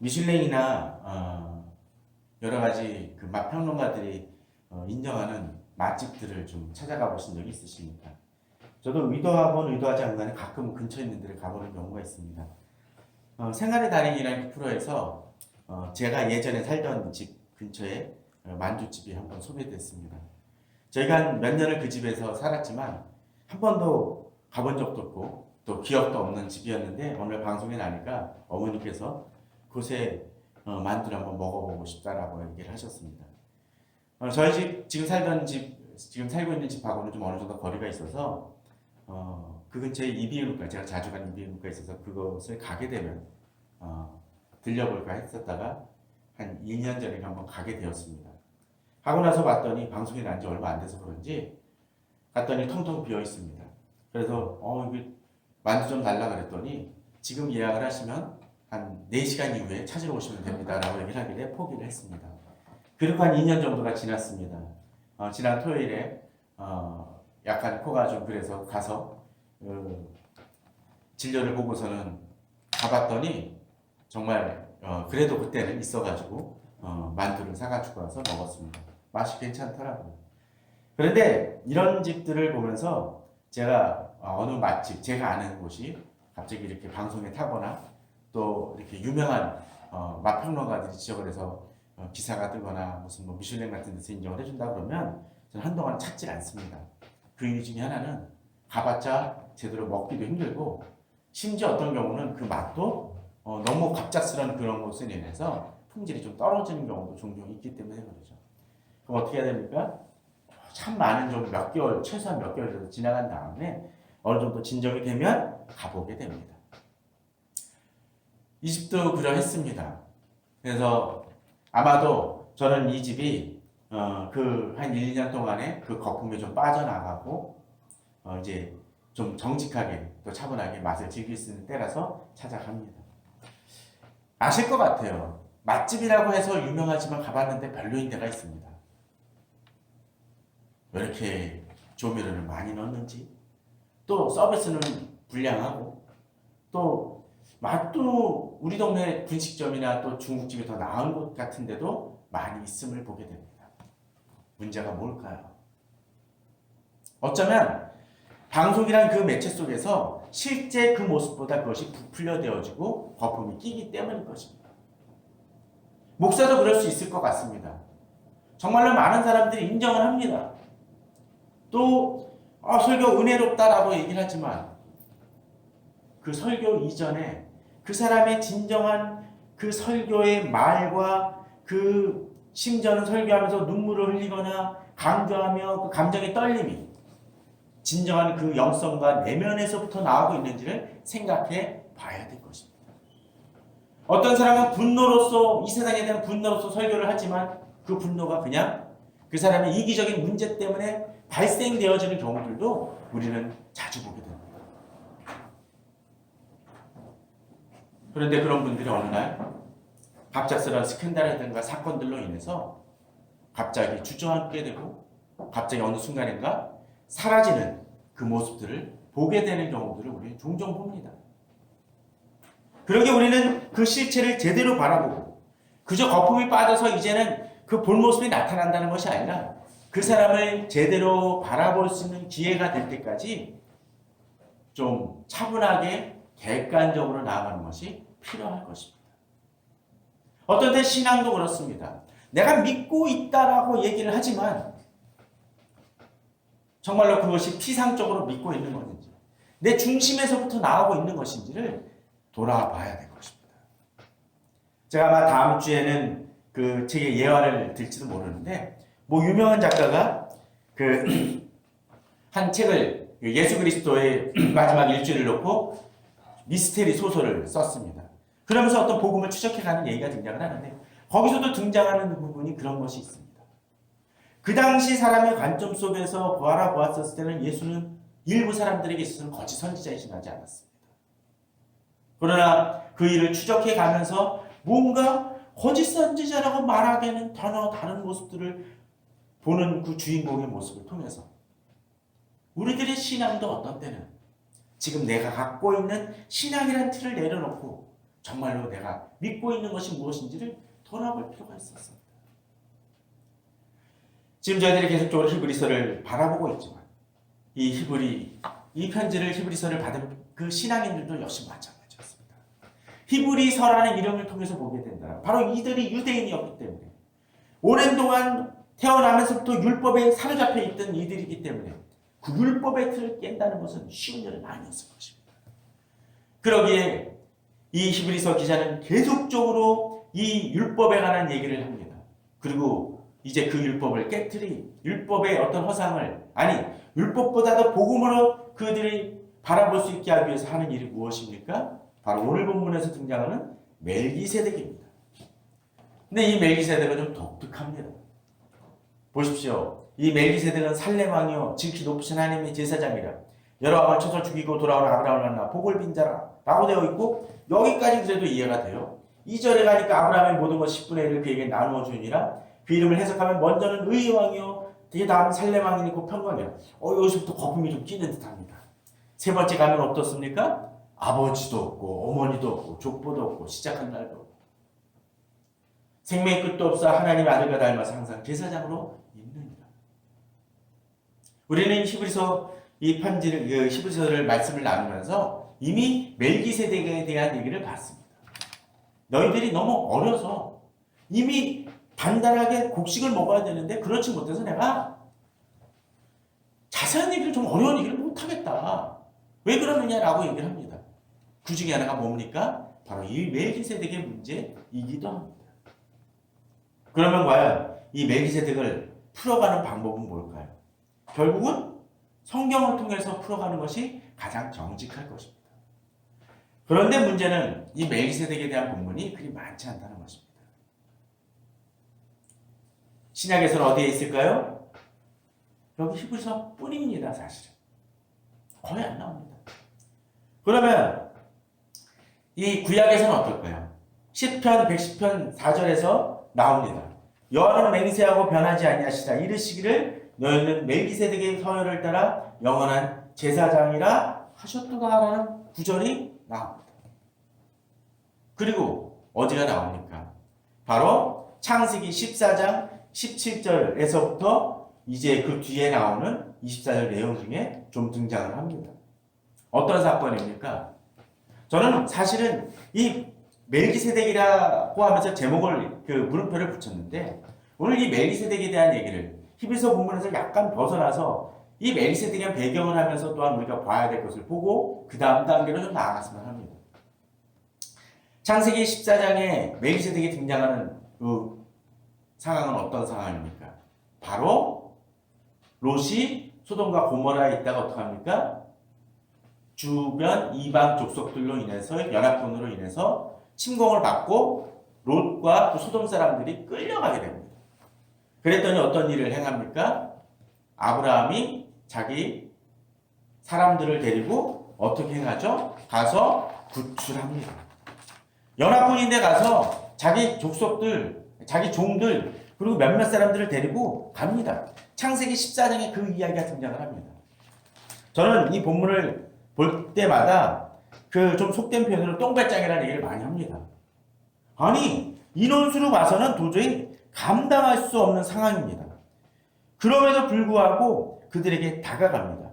미슐랭이나 여러 가지 그 맛평론가들이 인정하는 맛집들을 좀 찾아가 보신 적이 있으십니까? 저도 의도하건 의도하지 않건 간에 가끔 근처에 있는 데를 가보는 경우가 있습니다. 생활의 달인이라는 프로에서 제가 예전에 살던 집 근처에 만두집이 한번 소개됐습니다. 저희가 한 몇 년을 그 집에서 살았지만 한 번도 가본 적도 없고 또 기억도 없는 집이었는데 오늘 방송에 나니까 어머니께서 곳에 만두를 한번 먹어보고 싶다라고 얘기를 하셨습니다. 저희 집 지금 살던 집 지금 살고 있는 집하고는 좀 어느 정도 거리가 있어서 그 근처에 이비인후과 제가 자주 가는 이비인후과 있어서 그것을 가게 되면 들려볼까 했었다가 한 2년 전에 한번 가게 되었습니다. 하고 나서 봤더니 방송이 난 지 얼마 안 돼서 그런지 갔더니 텅텅 비어 있습니다. 그래서 이게 만두 좀 달라 그랬더니 지금 예약을 하시면 한 4시간 이후에 찾으러 오시면 됩니다 라고 얘기를 하길래 포기를 했습니다. 그리고 한 2년 정도가 지났습니다. 지난 토요일에 약간 코가 좀 그래서 가서 진료를 보고서는 가봤더니 정말 그래도 그때는 있어가지고 만두를 사가지고 와서 먹었습니다. 맛이 괜찮더라고요. 그런데 이런 집들을 보면서 제가 어느 맛집, 제가 아는 곳이 갑자기 이렇게 방송에 타거나 또 이렇게 유명한 맛평론가들이 지적을 해서 기사가 뜨거나 무슨 뭐 미슐랭 같은 데서 인정을 해준다 그러면 저는 한동안 찾지 않습니다. 그 이유 중에 하나는 가봤자 제대로 먹기도 힘들고 심지어 어떤 경우는 그 맛도 너무 갑작스러운 그런 것으로 인해서 품질이 좀 떨어지는 경우도 종종 있기 때문에 그러죠. 그럼 어떻게 해야 됩니까? 참 많은 좀 몇 개월, 최소한 몇 개월 정도 지나간 다음에 어느 정도 진정이 되면 가보게 됩니다. 이 집도 그러했습니다. 그래서 아마도 저는 이 집이 그 한 1, 2년 동안에 그 거품이 좀 빠져나가고 이제 좀 정직하게 또 차분하게 맛을 즐길 수 있는 때라서 찾아갑니다. 아실 것 같아요. 맛집이라고 해서 유명하지만 가봤는데 별로인 데가 있습니다. 왜 이렇게 조미료를 많이 넣는지, 또 서비스는 불량하고, 또 맛도 우리 동네 분식점이나 또 중국집이 더 나은 곳 같은데도 많이 있음을 보게 됩니다. 문제가 뭘까요? 어쩌면 방송이란 그 매체 속에서 실제 그 모습보다 그것이 부풀려 되어지고 거품이 끼기 때문인 것입니다. 목사도 그럴 수 있을 것 같습니다. 정말로 많은 사람들이 인정을 합니다. 또 설교 은혜롭다라고 얘기를 하지만 그 설교 이전에 그 사람의 진정한 그 설교의 말과 그 심지어는 설교하면서 눈물을 흘리거나 강조하며 그 감정의 떨림이 진정한 그 영성과 내면에서부터 나오고 있는지를 생각해 봐야 될 것입니다. 어떤 사람은 분노로서 이 세상에 대한 분노로서 설교를 하지만 그 분노가 그냥 그 사람의 이기적인 문제 때문에 발생되어지는 경우들도 우리는 자주 보게 됩니다. 그런데 그런 분들이 어느 날 갑작스러운 스캔들이라든가 사건들로 인해서 갑자기 주저앉게 되고 갑자기 어느 순간인가 사라지는 그 모습들을 보게 되는 경우들을 우리는 종종 봅니다. 그러게 우리는 그 실체를 제대로 바라보고 그저 거품이 빠져서 이제는 그 본 모습이 나타난다는 것이 아니라 그 사람을 제대로 바라볼 수 있는 기회가 될 때까지 좀 차분하게 객관적으로 나아가는 것이 필요할 것입니다. 어떤 때 신앙도 그렇습니다. 내가 믿고 있다라고 얘기를 하지만 정말로 그것이 피상적으로 믿고 있는 것인지 내 중심에서부터 나오고 있는 것인지를 돌아봐야 될 것입니다. 제가 아마 다음 주에는 그 책의 예화를 들지도 모르는데 뭐 유명한 작가가 그 한 책을 예수 그리스도의 마지막 일주일을 놓고 미스테리 소설을 썼습니다. 그러면서 어떤 복음을 추적해가는 얘기가 등장을 하는데 거기서도 등장하는 부분이 그런 것이 있습니다. 그 당시 사람의 관점 속에서 바라보았을 때는 예수는 일부 사람들에게 있어서는 거짓 선지자이신 하지 않았습니다. 그러나 그 일을 추적해 가면서 뭔가 거짓 선지자라고 말하기에는 전혀 다른 모습들을 보는 그 주인공의 모습을 통해서 우리들의 신앙도 어떤 때는 지금 내가 갖고 있는 신앙이라는 틀을 내려놓고 정말로 내가 믿고 있는 것이 무엇인지를 돌아볼 필요가 있었습니다. 지금 저희들이 계속적으로 히브리서를 바라보고 있지만 이 편지를 히브리서를 받은 그 신앙인들도 역시 마찬가지였습니다. 히브리서라는 이름을 통해서 보게 된다. 바로 이들이 유대인이었기 때문에 오랜 동안 태어나면서부터 율법에 사로잡혀 있던 이들이기 때문에 그 율법의 틀을 깬다는 것은 쉬운 일은 아니었을 것입니다. 그러기에 이 히브리서 기자는 계속적으로 이 율법에 관한 얘기를 합니다. 그리고 이제 그 율법을 깨트리 율법의 어떤 허상을 율법보다도 복음으로 그들이 바라볼 수 있게 하기 위해서 하는 일이 무엇입니까? 바로 오늘 본문에서 등장하는 멜기세덱입니다. 근데 이 멜기세덱은 좀 독특합니다. 보십시오. 이 멜기세덱은 살렘 왕이요 지극히 높으신 하나님의 제사장이라 여러 왕을 쳐서 죽이고 돌아오는 아브라함을 만나 복을 빈 자라 라고 되어 있고, 여기까지 그래도 이해가 돼요. 2절에 가니까 아브라함의 모든 것 10분의 1을 그에게 나누어 주니라. 그 이름을 해석하면 먼저는 의의 왕이요 그 다음 살렘 왕이니 곧 평강이라. 여기서부터 거품이 좀 끼는 듯합니다. 세 번째 가면 어떻습니까? 아버지도 없고 어머니도 없고 족보도 없고 시작한 날도 없고 생명의 끝도 없어 하나님의 아들과 닮아서 항상 제사장으로 있느니라. 우리는 히브리서 이 편지를 히브리서를 말씀을 나누면서 이미 멜기세덱에 대한 얘기를 봤습니다. 너희들이 너무 어려서 이미 단단하게 곡식을 먹어야 되는데 그렇지 못해서 내가 자세한 얘기를 좀 어려운 얘기를 못하겠다. 왜 그러느냐라고 얘기를 합니다. 그 중에 하나가 뭡니까? 바로 이 멜기세덱의 문제이기도 합니다. 그러면 과연 이 멜기세덱을 풀어가는 방법은 뭘까요? 결국은 성경을 통해서 풀어가는 것이 가장 정직할 것입니다. 그런데 문제는 이 멜기세덱에 대한 본문이 그리 많지 않다는 것입니다. 신약에서는 어디에 있을까요? 여기 히브리서 뿐입니다. 사실은 거의 안 나옵니다. 그러면 이 구약에서는 어떨까요? 10편 110편 4절에서 나옵니다. 여호와는 맹세하고 변하지 아니하시다 이르시기를 너희는 멜기세덱의 서열을 따라 영원한 제사장이라 하셨도다라는 구절이 나옵니다. 그리고 어디가 나옵니까? 바로 창세기 14장 17절에서부터 이제 그 뒤에 나오는 24절 내용 중에 좀 등장을 합니다. 어떤 사건입니까? 저는 사실은 이 멜기세덱이라고 하면서 제목을 물음표를 붙였는데, 오늘 이 멜기세덱에 대한 얘기를 히브리서 본문에서 약간 벗어나서 이 멜기세덱에 대한 배경을 하면서 또한 우리가 봐야 될 것을 보고 그 다음 단계로 좀 나아갔으면 합니다. 창세기 14장에 멜기세덱이 등장하는 그 상황은 어떤 상황입니까? 바로 롯이 소돔과 고모라에 있다가 어떡합니까? 주변 이방 족속들로 인해서 연합군으로 인해서 침공을 받고 롯과 그 소돔 사람들이 끌려가게 됩니다. 그랬더니 어떤 일을 행합니까? 아브라함이 자기 사람들을 데리고 어떻게 행하죠? 가서 구출합니다. 연합군인데 가서 자기 족속들, 자기 종들, 그리고 몇몇 사람들을 데리고 갑니다. 창세기 14장에 그 이야기가 등장을 합니다. 저는 이 본문을 볼 때마다 좀 속된 표현으로 똥발장이라는 얘기를 많이 합니다. 아니, 인원수로 봐서는 도저히 감당할 수 없는 상황입니다. 그럼에도 불구하고 그들에게 다가갑니다.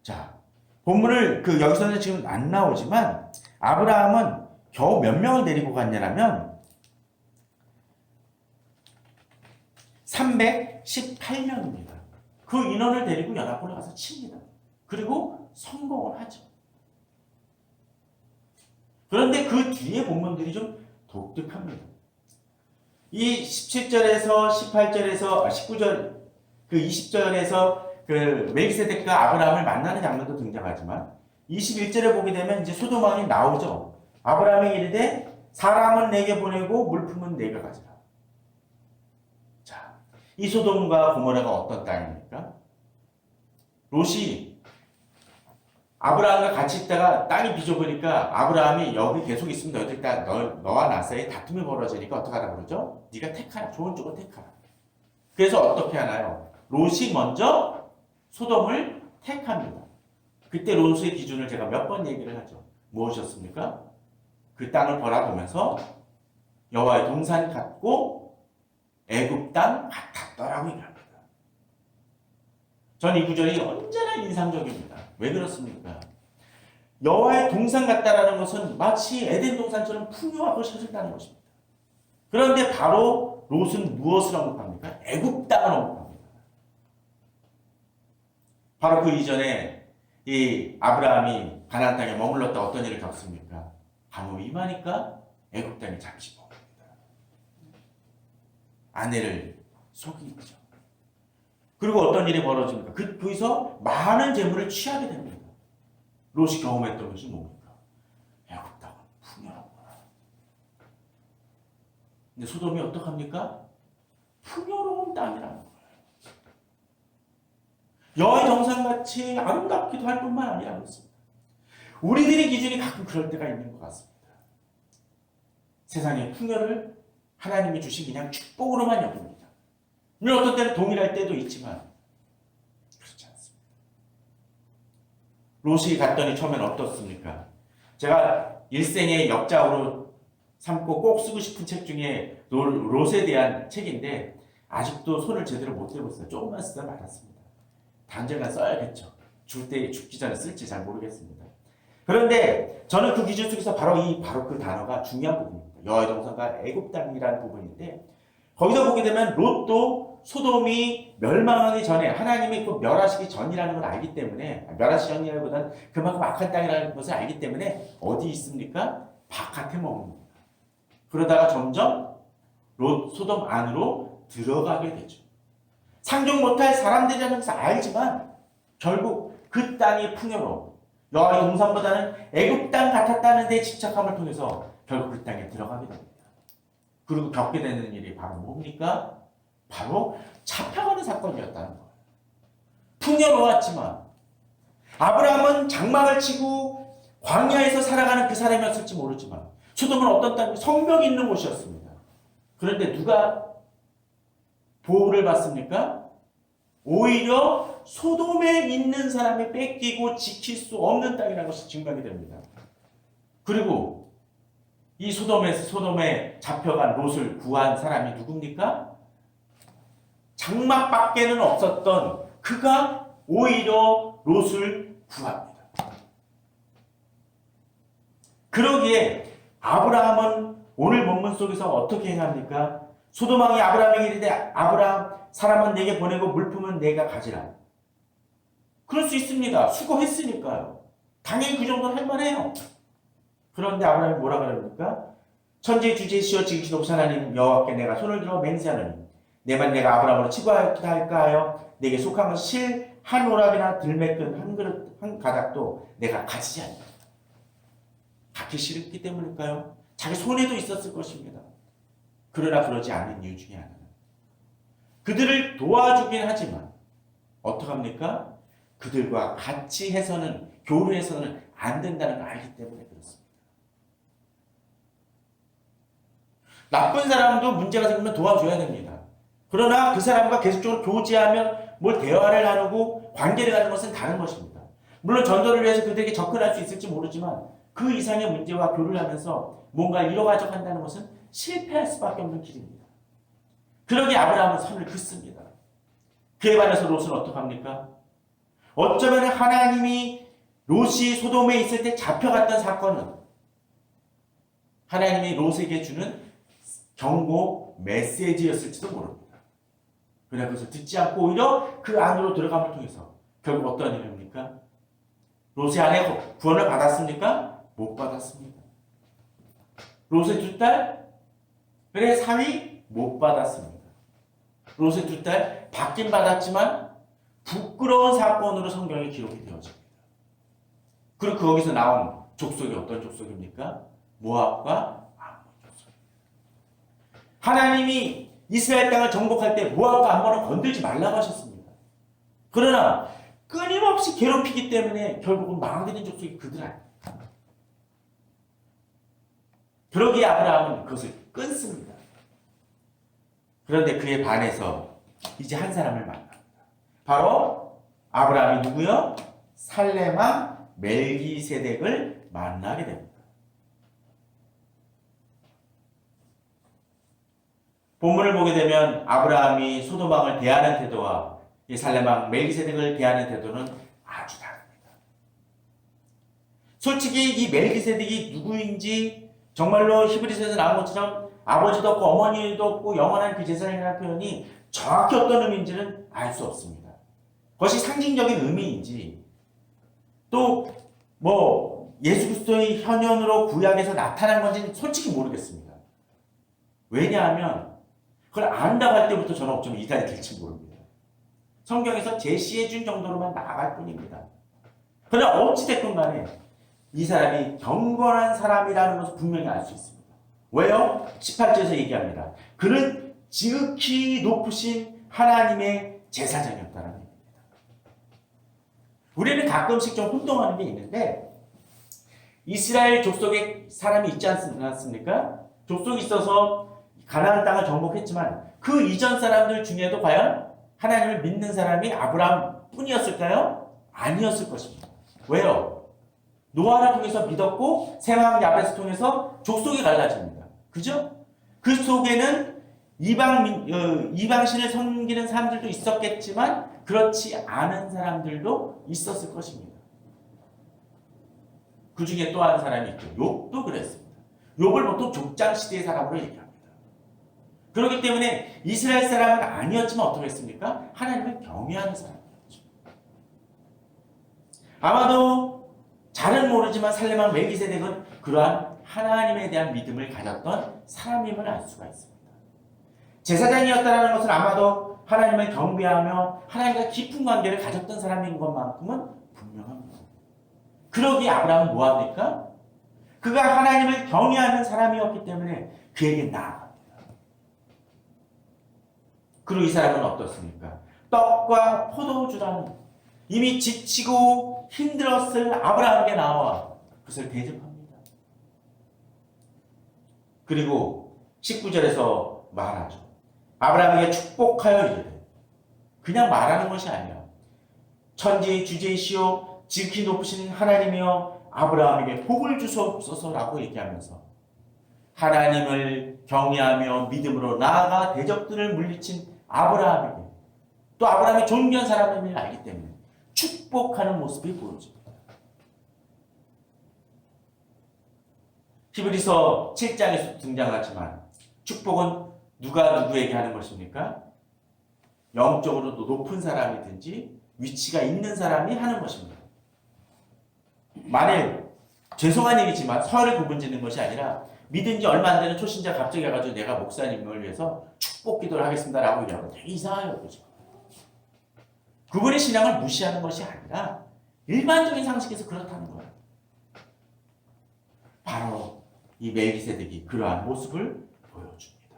자, 본문을 여기서는 지금 안 나오지만 아브라함은 겨우 몇 명을 데리고 갔냐면 318명입니다. 그 인원을 데리고 연합군을 가서 칩니다. 그리고 성공을 하죠. 그런데 그 뒤에 본문들이 좀 독특합니다. 이 17절에서 18절에서 19절, 20절에서 멜기세덱과 아브라함을 만나는 장면도 등장하지만 21절에 보게 되면 이제 소돔 왕이 나오죠. 아브라함이 이르되 사람은 내게 보내고 물품은 내가 가져라. 자, 이 소돔과 고모라가 어떤 땅입니까? 롯이 아브라함과 같이 있다가 땅이 비좁으니까 아브라함이 여기 계속 있으면 너와 나 사이에 다툼이 벌어지니까 어떻게 하라고 그러죠? 네가 택하라. 좋은 쪽을 택하라. 그래서 어떻게 하나요? 롯이 먼저 소돔을 택합니다. 그때 롯의 기준을 제가 몇 번 얘기를 하죠. 무엇이었습니까? 그 땅을 바라보면서 여호와의 동산 같고 애굽 땅 같았더라고 얘기합니다. 전 이 구절이 언제나 인상적입니다. 왜 그렇습니까? 여호와의 동산 같다라는 것은 마치 에덴 동산처럼 풍요하고 셔진다는 것입니다. 그런데 바로 롯은 무엇을 언급합니까? 애굽 땅을 언급합니다. 바로 그 이전에 이 아브라함이 가나안 땅에 머물렀다 어떤 일을 겪습니까? 가뭄이 임하니까 애굽 땅에 잠시 머뭅니다. 아내를 속이죠. 그리고 어떤 일이 벌어집니까? 거기서 많은 재물을 취하게 됩니다. 롯이 경험했던 것이 뭡니까? 애굽 땅은 풍요하구나. 근데 소돔이 어떡합니까? 풍요로운 땅이라는 거예요. 여호와의 정상같이 아름답기도 할 뿐만 아니라 그렇습니다. 우리들의 기준이 가끔 그럴 때가 있는 것 같습니다. 세상의 풍요를 하나님이 주신 그냥 축복으로만 여깁니다. 물론 어떤 때는 동일할 때도 있지만 그렇지 않습니다. 롯이 갔더니 처음엔 어떻습니까? 제가 일생의 역작으로 삼고 꼭 쓰고 싶은 책 중에 롯에 대한 책인데 아직도 손을 제대로 못 대고 있어요. 조금만 쓰다 말았습니다. 당장간 써야겠죠. 죽기 전에 쓸지 잘 모르겠습니다. 그런데 저는 그 기준 속에서 바로 그 단어가 중요한 부분입니다. 여호와의 동산과 애굽 땅이라는 부분인데 거기서 보게 되면 롯도 소돔이 멸망하기 전에 하나님이 또 멸하시기 전이라는 걸 알기 때문에 멸하시기 전이라기보다는 그만큼 악한 땅이라는 것을 알기 때문에 어디 있습니까? 바깥에 머뭅니다. 그러다가 점점 소돔 안으로 들어가게 되죠. 상종 못할 사람들이라는 것을 알지만 결국 그 땅이 풍요로워 여호와의 동산보다는 애굽 땅 같았다는 데 집착함을 통해서 결국 그 땅에 들어가게 됩니다. 그리고 겪게 되는 일이 바로 뭡니까? 바로 잡혀가는 사건이었다는 거예요. 풍요로웠지만 아브라함은 장막을 치고 광야에서 살아가는 그 사람이었을지 모르지만 소돔은 어떤 땅이 성벽이 있는 곳이었습니다. 그런데 누가 보호를 받습니까? 오히려 소돔에 있는 사람이 뺏기고 지킬 수 없는 땅이라는 것이 증명이 됩니다. 그리고 이 소돔에 잡혀간 롯을 구한 사람이 누굽니까? 장막밖에는 없었던 그가 오히려 롯을 구합니다. 그러기에 아브라함은 오늘 본문 속에서 어떻게 행합니까? 소돔 왕이 아브라함에게 이르되 아브라함 사람은 내게 보내고 물품은 내가 가지라. 그럴 수 있습니다. 수고했으니까요. 당연히 그 정도는 할 만해요. 그런데 아브라함이 뭐라 그럽니까? 천지의 주제시여 지으신 높으신 하나님 여호와께 내가 손을 들어 맹세하노니 내만 내가 아브라함으로 치부하였다 할까 하여 내게 속한 것이 실 한 오락이나 들매끈 한 그릇 한 가닥도 내가 가지지 않는다. 갖기 싫었기 때문일까요? 자기 손에도 있었을 것입니다. 그러나 그러지 않는 이유 중에 하나는 그들을 도와주긴 하지만 어떡합니까? 그들과 같이 해서는 교류해서는 안 된다는 걸 알기 때문에 그렇습니다. 나쁜 사람도 문제가 생기면 도와줘야 됩니다. 그러나 그 사람과 계속적으로 교제하며 뭘 대화를 나누고 관계를 갖는 것은 다른 것입니다. 물론 전도를 위해서 그들에게 접근할 수 있을지 모르지만 그 이상의 문제와 교류를 하면서 뭔가 이뤄가지고 한다는 것은 실패할 수밖에 없는 길입니다. 그러기에 아브라함은 선을 긋습니다. 그에 반해서 롯은 어떡합니까? 어쩌면 하나님이 롯이 소돔에 있을 때 잡혀갔던 사건은 하나님이 롯에게 주는 경고 메시지였을지도 모릅니다. 그러나 그것을 듣지 않고 오히려 그 안으로 들어감을 통해서 결국 어떤 일입니까? 롯의 아내 구원을 받았습니까? 못 받았습니다. 롯의 두 딸? 그래 사위? 못 받았습니다. 롯의 두 딸 받긴 받았지만 부끄러운 사건으로 성경에 기록이 되어집니다. 그리고 거기서 나온 족속이 어떤 족속입니까? 모압과 암몬 족속입니다. 하나님이 이스라엘 땅을 정복할 때 모압과 암몬을 건들지 말라고 하셨습니다. 그러나 끊임없이 괴롭히기 때문에 결국은 망하게 된 족속이 그들 아닙니까? 그러기에 아브라함은 그것을 끊습니다. 그런데 그에 반해서 이제 한 사람을 만납니다. 바로 아브라함이 누구요? 살렘 왕 멜기세덱을 만나게 됩니다. 본문을 보게 되면 아브라함이 소돔왕을 대하는 태도와 이 살렘왕 멜기세덱을 대하는 태도는 아주 다릅니다. 솔직히 이 멜기세덱이 누구인지 정말로 히브리서에서 나온 것처럼 아버지도 없고 어머니도 없고 영원한 그 제사장이라는 표현이 정확히 어떤 의미인지는 알 수 없습니다. 그것이 상징적인 의미인지 또 예수 그리스도의 현현으로 구약에서 나타난 건지는 솔직히 모르겠습니다. 왜냐하면 그걸 안다고 할 때부터 저는 좀 이단이 될지 모릅니다. 성경에서 제시해 준 정도로만 나아갈 뿐입니다. 그러나 어찌됐건 간에 이 사람이 경건한 사람이라는 것을 분명히 알 수 있습니다. 왜요? 18절에서 얘기합니다. 그는 지극히 높으신 하나님의 제사장이었다는 얘기입니다. 우리는 가끔씩 좀 혼동하는 게 있는데 이스라엘 족속에 사람이 있지 않습니까? 족속이 있어서 가나안 땅을 정복했지만 그 이전 사람들 중에도 과연 하나님을 믿는 사람이 아브라함 뿐이었을까요? 아니었을 것입니다. 왜요? 노아를 통해서 믿었고 셈함 야벳을 통해서 족속이 갈라집니다. 그죠? 그 속에는 이방신을 섬기는 사람들도 있었겠지만 그렇지 않은 사람들도 있었을 것입니다. 그 중에 또 한 사람이 있죠. 욥도 그랬습니다. 욥을 보통 족장시대의 사람으로 얘기합니다. 그렇기 때문에 이스라엘 사람은 아니었지만 어떻게 했습니까? 하나님을 경외하는 사람이었죠. 아마도 잘은 모르지만 살렘왕 멜기세덱은 그러한 하나님에 대한 믿음을 가졌던 사람임을 알 수가 있습니다. 제사장이었다는 것은 아마도 하나님을 경배하며 하나님과 깊은 관계를 가졌던 사람인 것만큼은 분명합니다. 그러기에 아브라함은 뭐합니까? 그가 하나님을 경외하는 사람이었기 때문에 그에게 나아갑니다. 그리고 이 사람은 어떻습니까? 떡과 포도주라는 이미 지치고 힘들었을 아브라함에게 나와 그것을 대접합니다. 그리고 19절에서 말하죠. 아브라함에게 축복하여 이르되, 그냥 말하는 것이 아니라 천지의 주제이시오 지극히 높으신 하나님이여 아브라함에게 복을 주소서라고 얘기하면서 하나님을 경외하며 믿음으로 나아가 대적들을 물리친 아브라함에게 또 아브라함이 존귀한 사람임을 알기 때문에 축복하는 모습이 보여집니다. 히브리서 7장에서 등장하지만 축복은 누가 누구에게 하는 것입니까? 영적으로도 높은 사람이든지 위치가 있는 사람이 하는 것입니다. 만일 죄송한 얘기지만 서열을 구분짓는 것이 아니라 믿은 지 얼마 안 되는 초신자 갑자기 와가지고 내가 목사님을 위해서 축복 기도를 하겠습니다 라고 얘기하면 되게 이상해요. 그죠? 그분의 신앙을 무시하는 것이 아니라 일반적인 상식에서 그렇다는 거예요. 바로 이 멜기세덱이 그러한 모습을 보여줍니다.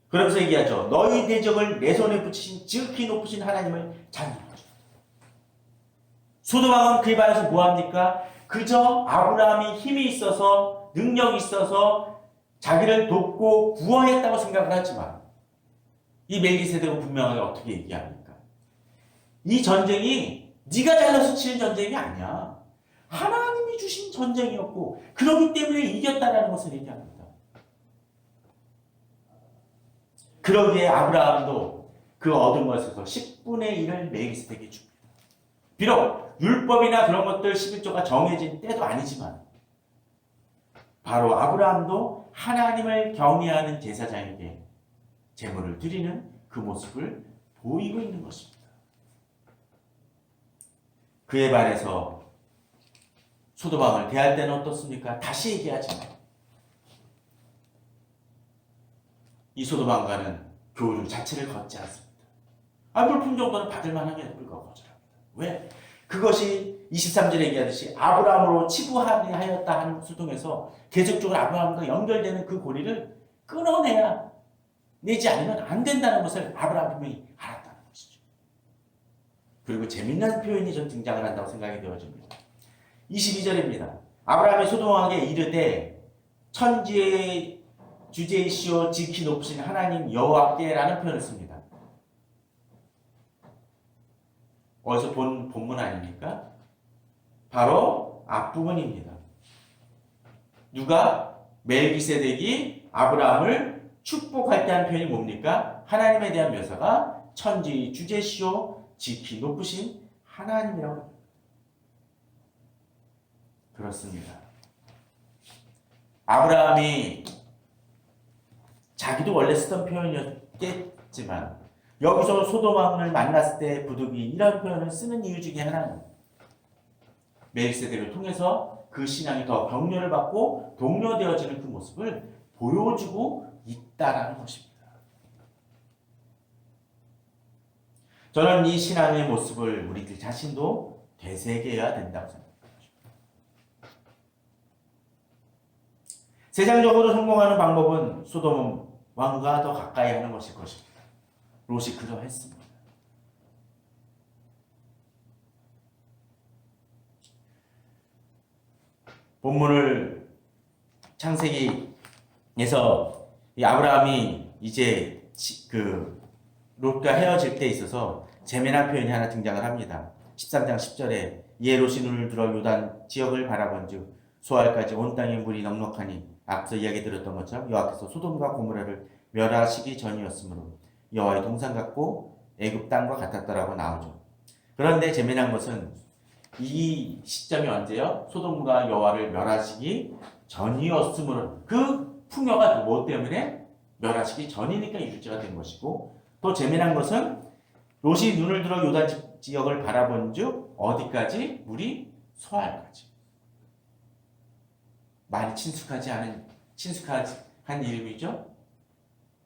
그러면서 얘기하죠. 너희 대적을 내 손에 붙이신 지극히 높으신 하나님을 찬양하죠. 소돔왕은 그에 반해서 뭐합니까? 그저 아브라함이 힘이 있어서 능력이 있어서 자기를 돕고 구원했다고 생각을 하지만 이 멜기세덱은 분명하게 어떻게 얘기합니까? 이 전쟁이 네가 잘나서 치는 전쟁이 아니야. 하나님이 주신 전쟁이었고 그렇기 때문에 이겼다라는 것을 얘기합니다. 그러기에 아브라함도 그 얻은 것에서 10분의 1을 멜기세덱에게 줍니다. 비록 율법이나 그런 것들 11조가 정해진 때도 아니지만 바로 아브라함도 하나님을 경외하는 제사장에게 제물을 드리는 그 모습을 보이고 있는 것입니다. 그에 반해서 소돔왕을 대할 때는 어떻습니까? 다시 얘기하지만 이 소돔왕과는 교류 자체를 걷지 않습니다. 물품 정도는 받을 만하게 불과 거절합니다. 왜? 그것이 23절에 얘기하듯이 아브라함으로 치부하였다 하는 것을 통해서 계속적으로 아브라함과 연결되는 그 고리를 끊어내야 내지 않으면 안 된다는 것을 아브라함 분명히 알았다는 것이죠. 그리고 재밌는 표현이 좀 등장을 한다고 생각이 되어집니다. 22절입니다. 아브라함이 소돔왕에게 이르되 천지의 주제이시오 지극히 높으신 하나님 여호와께라는 표현을 씁니다. 어디서 본 본문 아닙니까? 바로 앞부분입니다. 누가? 멜기세덱이 아브라함을 축복할 때 한 표현이 뭡니까? 하나님에 대한 묘사가 천지 주제시오 지키 높으신 하나님이라고 합니다. 그렇습니다. 아브라함이 자기도 원래 쓰던 표현이었겠지만 여기서 소돔왕을 만났을 때 부득이 이런 표현을 쓰는 이유 중에 하나는 멜기세덱을 통해서 그 신앙이 더 격려를 받고 독려되어지는 그 모습을 보여주고 있다라는 것입니다. 저는 이 신앙의 모습을 우리들 자신도 되새겨야 된다고 생각합니다. 세상적으로 성공하는 방법은 소돔 왕과 더 가까이 하는 것일 것입니다. 롯이 그러했습니다. 본문을 창세기에서 이 아브라함이 이제 그 롯과 헤어질 때 있어서 재미난 표현이 하나 등장을 합니다. 13장 10절에 이에 롯이 눈을 들어 요단 지역을 바라본즉 소알까지 온 땅에 물이 넉넉하니 앞서 이야기 들었던 것처럼 여호와께서 소돔과 고모라를 멸하시기 전이었으므로 여호와의 동산 같고 애굽 땅과 같았더라고 나오죠. 그런데 재미난 것은 이 시점이 언제요? 소돔과 여호와를 멸하시기 전이었으므로 그 풍요가 뭐 때문에? 멸하시기 전이니까 유지가 된 것이고 또 재미난 것은 롯이 눈을 들어 요단 지역을 바라본즉 어디까지? 물이 소알까지. 많이 친숙한 이름이죠.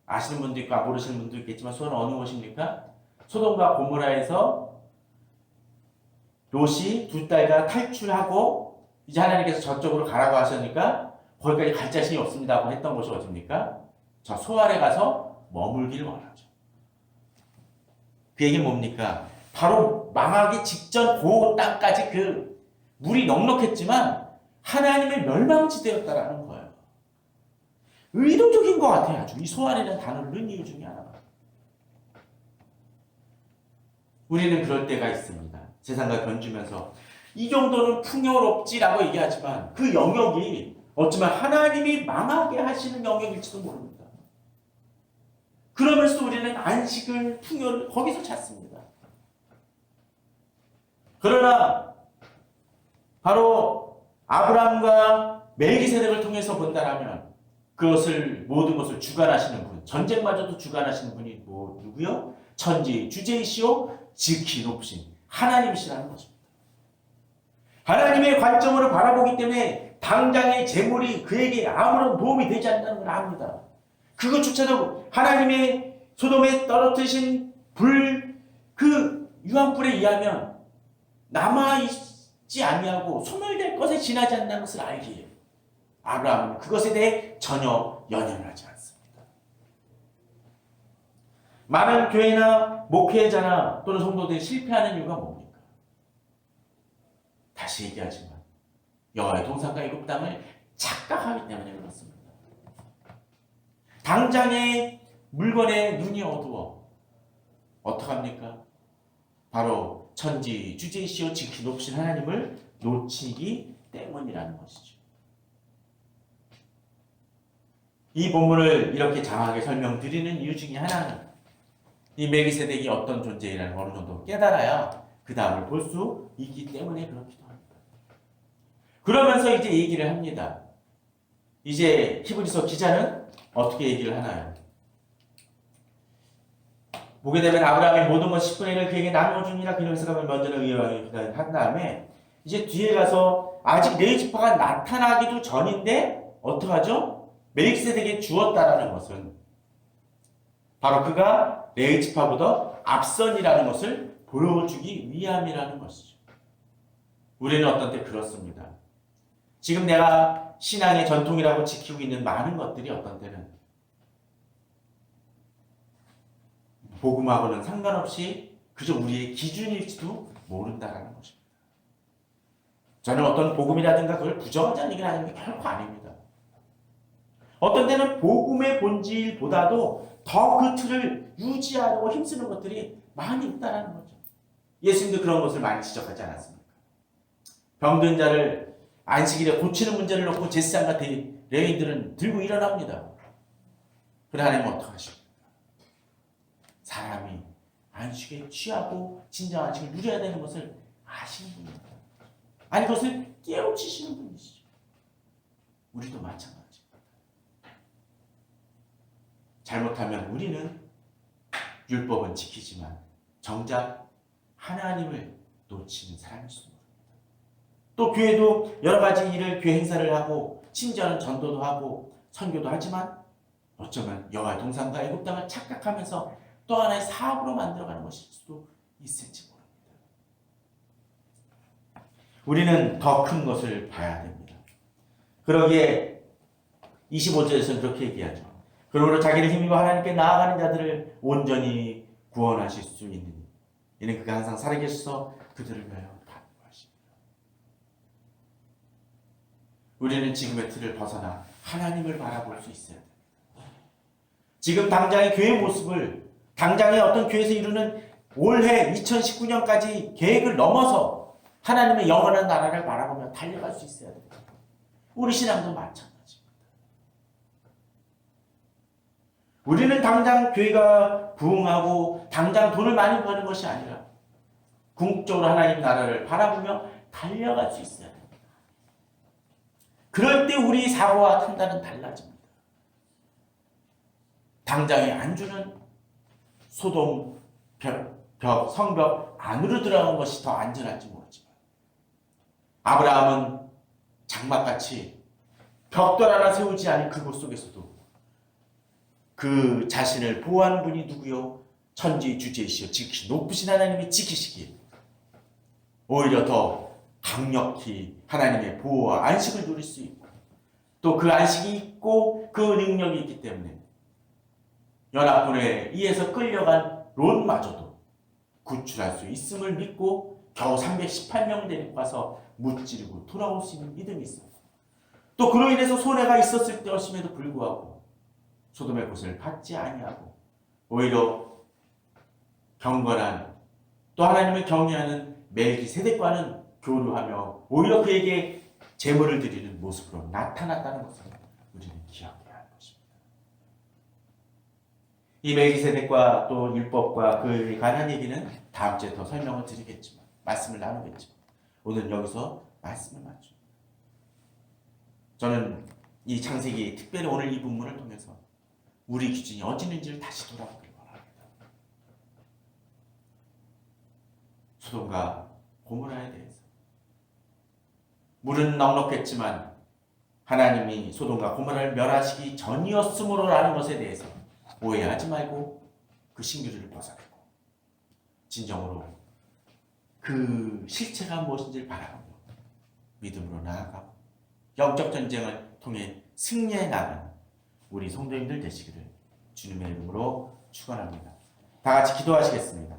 아시는 분도 있고 모르시는 분도 있겠지만 소는 어느 곳입니까? 소돔과 고모라에서 롯이 두 딸과 탈출하고 이제 하나님께서 저쪽으로 가라고 하시니까 거기까지 갈 자신이 없습니다고 했던 곳이 어디입니까? 저 소알에 가서 머물기를 원하죠. 그 얘기는 뭡니까? 바로 망하기 직전 그 땅까지 그 물이 넉넉했지만 하나님의 멸망지대였다라는 거예요. 의도적인 것 같아요. 아주 이 소알이라는 단어를 넣은 이유 중에 하나가. 우리는 그럴 때가 있습니다. 세상과 견주면서 이 정도는 풍요롭지라고 얘기하지만 그 영역이 어쩌면 하나님이 망하게 하시는 영역일지도 모릅니다. 그러면서 우리는 안식을, 풍요를 거기서 찾습니다. 그러나 바로 아브라함과 멜기세덱을 통해서 본다라면 그것을 모든 것을 주관하시는 분, 전쟁마저도 주관하시는 분이 누구요? 천지 주제이시오 지키 높으신 하나님이시라는 것입니다. 하나님의 관점으로 바라보기 때문에 당장의 재물이 그에게 아무런 도움이 되지 않는다는 걸 압니다. 그것조차도 하나님의 소돔에 떨어뜨리신 그 유황불에 의하면 남아있지 아니하고 소멸될 것에 지나지 않는 것을 알기에 아브라함은 그것에 대해 전혀 연연을 하지 않습니다. 많은 교회나 목회자나 또는 성도들이 실패하는 이유가 뭡니까? 다시 얘기하지만 여호와의 동산과 애굽 땅을 착각하기 때문에 그렇습니다. 당장의 물건에 눈이 어두워 어떡합니까? 바로 천지 주제이시오 지키 높으신 하나님을 놓치기 때문이라는 것이죠. 이 본문을 이렇게 장하게 설명드리는 이유 중에 하나는 이 멜기세덱이 어떤 존재라는 걸 어느 정도 깨달아야 그 다음을 볼 수 있기 때문에 그렇기도 합니다. 그러면서 이제 얘기를 합니다. 이제 히브리서 기자는 어떻게 얘기를 하나요? 보게 되면 아브라함의 모든 것 10분의 1을 그에게 나누어주니라 그런 생각을 먼저는 의왕이 한 다음에 이제 뒤에 가서 아직 네 지파가 나타나기도 전인데 어떡하죠? 멜기세덱에게 주었다라는 것은 바로 그가 레위 지파보다 앞선이라는 것을 보여주기 위함이라는 것이죠. 우리는 어떤 때 그렇습니다. 지금 내가 신앙의 전통이라고 지키고 있는 많은 것들이 어떤 때는 복음하고는 상관없이 그저 우리의 기준일지도 모른다라는 것입니다. 저는 어떤 복음이라든가 그걸 부정하자는 얘기는 아닌 게 결코 아닙니다. 어떤 때는 복음의 본질보다도 더 그 틀을 유지하려고 힘쓰는 것들이 많이 있다는 거죠. 예수님도 그런 것을 많이 지적하지 않았습니까? 병든 자를 안식일에 고치는 문제를 놓고 제사장 같은 레위인들은 들고 일어납니다. 그래 하나님은 어떡하십니까? 사람이 안식에 취하고 진정한 안식을 누려야 되는 것을 아시는 분입니다. 아니 그것을 깨우치시는 분이시죠. 우리도 마찬가지입니다. 잘못하면 우리는 율법은 지키지만 정작 하나님을 놓치는 사람일 수도 모릅니다. 또 교회도 여러 가지 일을 교회 행사를 하고 심지어는 전도도 하고 선교도 하지만 어쩌면 여호와의 동산과 애굽 땅을 착각하면서 또 하나의 사업으로 만들어가는 것일 수도 있을지 모릅니다. 우리는 더 큰 것을 봐야 됩니다. 그러기에 25절에서는 그렇게 얘기하죠. 그러므로 자기를 힘입어 하나님께 나아가는 자들을 온전히 구원하실 수 있느니 이는 그가 항상 살아계셔서 그들을 위하여 간구하십니다. 우리는 지금의 틀을 벗어나 하나님을 바라볼 수 있어야 됩니다. 지금 당장의 교회 모습을 당장의 어떤 교회에서 이루는 올해 2019년까지 계획을 넘어서 하나님의 영원한 나라를 바라보며 달려갈 수 있어야 됩니다. 우리 신앙도 마찬가지입니다. 우리는 당장 교회가 부흥하고 당장 돈을 많이 버는 것이 아니라 궁극적으로 하나님 나라를 바라보며 달려갈 수 있어야 됩니다. 그럴 때 우리 사고와 판단은 달라집니다. 당장의 안주는 소돔 성벽 안으로 들어간 것이 더 안전할지 모르지만 아브라함은 장막같이 벽돌 하나 세우지 않은 그곳 속에서도 그 자신을 보호하는 분이 누구요? 천지 주제이시여 지키시 높으신 하나님이 지키시기에 오히려 더 강력히 하나님의 보호와 안식을 누릴 수 있고 또 그 안식이 있고 그 능력이 있기 때문에 연합군에 의해서 끌려간 롯마저도 구출할 수 있음을 믿고 겨우 318명 데리고 가서 무찌르고 돌아올 수 있는 믿음이 있습니다. 또 그로 인해서 손해가 있었을 것임에도 불구하고 소돔의 곳을 받지 아니하고 오히려 경건한 또 하나님을 경외하는 멜기세덱과는 교류하며 오히려 그에게 제물을 드리는 모습으로 나타났다는 것을 우리는 기억해야 할 것입니다. 이 멜기세덱과 또 율법과 그에 관한 얘기는 다음 주에 더 설명을 드리겠지만 말씀을 나누겠지만 오늘 여기서 말씀을 마칩니다. 저는 이 창세기 특별히 오늘 이 본문을 통해서 우리 기준이 어디는지를 다시 돌아보길 원합니다. 소돔과 고모라에 대해서 물은 넉넉했지만 하나님이 소돔과 고모라를 멸하시기 전이었으므로라는 것에 대해서 오해하지 말고 그 신규를 벗어내고 진정으로 그 실체가 무엇인지를 바라보며 믿음으로 나아가고 영적 전쟁을 통해 승리해 나가는 우리 성도님들 되시기를 주님의 이름으로 축원합니다. 다 같이 기도하시겠습니다.